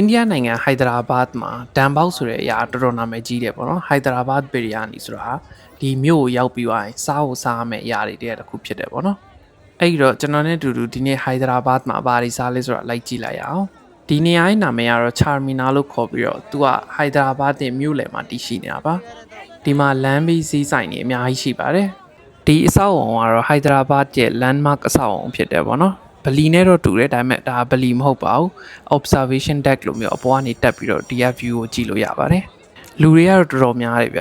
အိန္ဒိယနိုင်ငံဟိုက်ဒရာဘတ်မှာဒန်ဘောက်ဆိုတဲ့အရာတော်တော်နာမည်ကြီးတယ်ပေါ့နော်ဟိုက်ဒရာဘတ်ဘီရီယာနီဆိုတာဒီမြို့ကိုရောက်ပြီးသွားရင်စားဖို့စားမယ့်အရာတွေတည်းတစ်ခုဖြစ်တယ်ပေါ့နော်အဲ့တော့ကျွန်တော်နဲ့အတူတူဒီနေ့ဟိုက်ဒရာဘတ်မှာဘာတွေစားလဲဆိုတာလိုက်ကြည့်လိုက်ရအောင်ဒီနေရာရဲ့နာမည်ကတော့ချာမီနာလို့ခေါ်ပြီးတော့သူကဟိုက်ဒရာဘတ်ရဲ့မြို့လယ်မှာတည်ရှိနေတာပါဒီမှာလမ်းပြီးစီးဆိုင်တွေအများကြီးရှိပါတယ်ဒီအဆောက်အုံကတော့ဟိုက်ဒရာဘတ်ရဲ့ landmark အဆောက်အုံဖြစ်တယ်ပေါ့နော်ဗလီနဲ့တော့တူတယ်ဒါပေမဲ့ဒါဗလီမဟုတ်ပါဘူး observation deck လို့မျိုးအပေါ်ကနေတက်ပြီးတော့ DF view ကိုကြည့်လို့ရပါတယ်လူတွေကတော့တော်တော်များတယ်ဗျ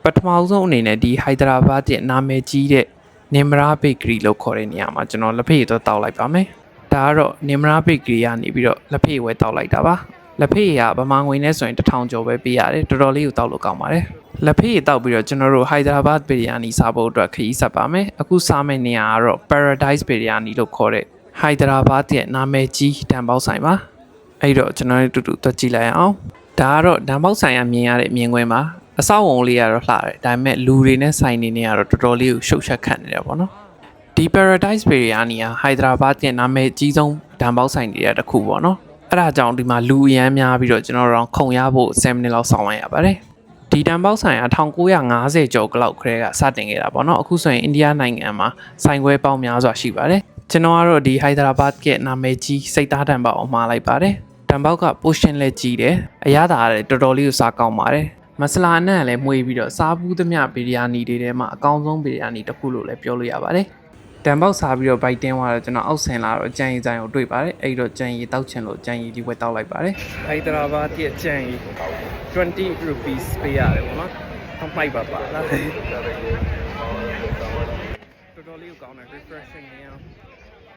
ပထမဆုံးအနေနဲ့ဒီဟိုက်ဒရာဘတ်ရဲ့နာမည်ကြီးတဲ့နင်မရာဘေကရီလို့ခေါ်တဲ့နေရာမှာကျွန်တော်လက်ဖက်ရည်တော့တောက်လိုက်ပါမယ်ဒါကတော့နင်မရာဘေကရီကနေပြီးတော့လက်ဖက်ရည်ဝယ်တောက်လိုက်တာပါလက်ဖက်ရည်ကဗမာငွေနဲ့ဆိုရင်1000ကျော်ပဲပေးရတယ်တော်တော်လေးကိုတောက်လို့ကောင်းပါတယ်လက်ဖက်ရည်တောက်ပြီးတော့ကျွန်တော်တို့ဟိုက်ဒရာဘတ်ဘီရီယာနီစားဖို့အတွက်ခရီးဆက်ပါမယ်အခုစားမယ့်နေရာကတော့ Paradise ဘီရီယာနီလို့ခေါ်တဲ့ဟိုက်ဒရာဘတ်ရဲ့နာမည်ကြီးဒန်ပေါက်ဆိုင်ပါအဲ့တော့ကျွန်တော်တို့တူတူတွက်ကြည့်လိုက်အောင်ဒါကတော့ဒန်ပေါက်ဆိုင်ကမြင်ရတဲ့မြင်ကွင်းပါအဆောက်အုံလေးကတော့လှတယ်ဒါပေမဲ့လူတွေနဲ့ဆိုင်နေနေကတော့တော်တော်လေးကိုရှုပ်ရှက်ခတ်နေတယ်ပေါ့နော်ဒီ Paradise ဘီရီယာနီကဟိုက်ဒရာဘတ်ရဲ့နာမည်ကြီးဆုံးဒန်ပေါက်ဆိုင်တွေတစ်ခုပေါ့နော်အဲ့ဒါကြောင့်ဒီမှာလူအရမ်းများပြီးတော့ကျွန်တော်တို့ခုံရဖို့7မိနစ်လောက်ဆောင်လိုက်ရပါတယ်ဒီတန်ပေါက်ဆိုင်က1950ကျော်ကလောက်ခရဲကစတင်ခဲ့တာပေါ့နော်အခုဆိုရင်အိန္ဒိယနိုင်ငံမှာဆိုင်ခွဲပေါင်းများစွာရှိပါတယ်ကျွန်တော်ကတော့ဒီဟိုက်ဒရာဘတ်ရဲ့နာမည်ကြီးစိတ်သားတန်ပေါက်အမှားလိုက်ပါတယ်တန်ပေါက်က portion လည်းကြီးတယ်အရသာလည်းတော်တော်လေးကိုစားကောင်းပါတယ်မဆလာနဲ့လည်းမှုေးပြီးတော့စားဘူးသမျှဘီရီယာနီတွေထဲမှာအကောင်းဆုံးဘီရီယာနီတစ်ခုလို့လည်းပြောလို့ရပါတယ်တန်ပေါက်စားပြီးတော့ဘိုက်တင်းသွားတော့ကျွန်တော်အောက်ဆင်လာတော့ကြံရည်ဆိုင်ကိုတွေ့ပါတယ်အဲ့တော့ကြံရည်တောက်ချင်လို့ကြံရည်ဒီဝယ်တောက်လိုက်ပါတယ်ဟိုက်ဒရာဘတ်ရဲ့ကြံရည်20 rupees ပေးရတယ်ပေါ့နော်ထောက်လိုက်ပါလားတော်တော်လေးကိုကောင်းတယ် refreshing